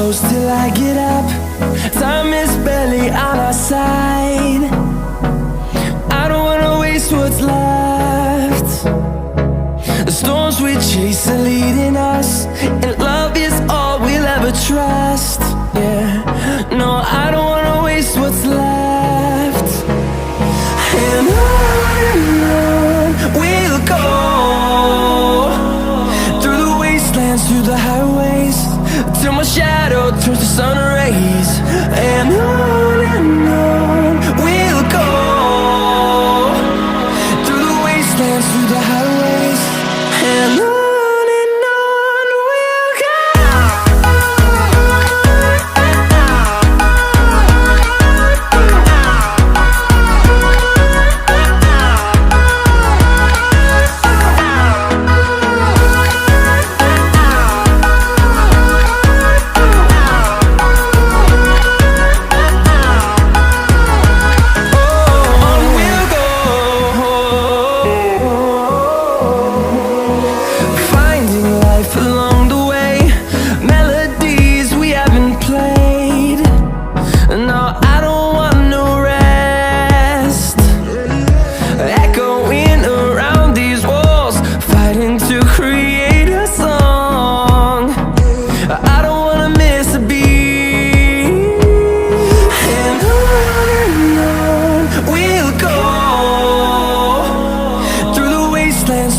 close till I get up. Time is barely on our side. I don't wanna waste what's left. The storms we chase are leading us, and love is all we'll ever trust. Yeah, no, I don't wanna waste what's left. And on we'll go, through the wastelands, through the highways, till my shadow turns to sun rays. And on we'll go, through the wastelands, through the highways, and on we'll go.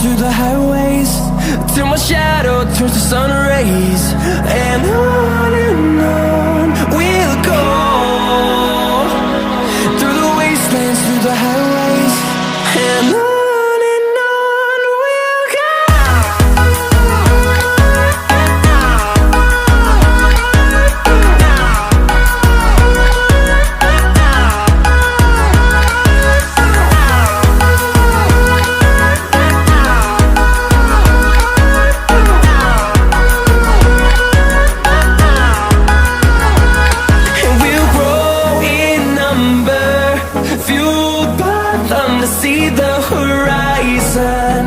Through the highways, till my shadow turns to sun rays. And on we'll go, through the wastelands, through the highways, and on we'll go. See the horizon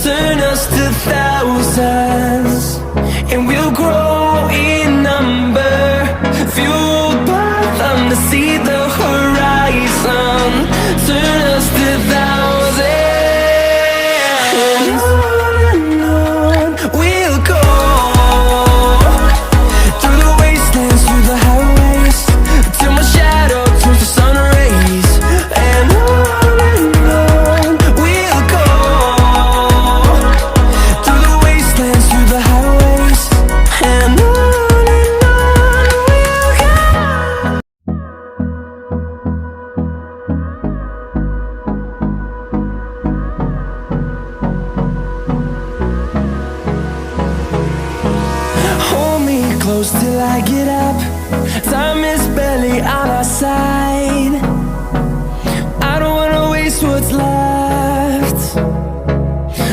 turn us to thousands, and we'll grow in number, fueled by them. To see the horizon turn us to thousands, and on we'll go, through the wastelands, through the highways, till my shadow turns to sun rays. And close till I get up. Time is barely on our side. I don't wanna waste what's left.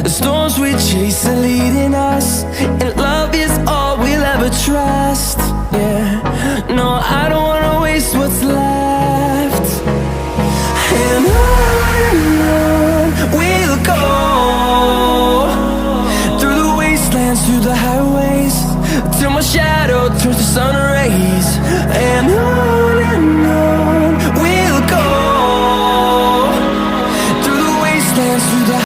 The storms we chase are leading us, and love is all we'll ever trust. Yeah, no, I don't wanna waste what's left. And on we'll go, through the wastelands, through the highways, till my shadow turns to sun rays. And on we'll go, through the wastelands, through the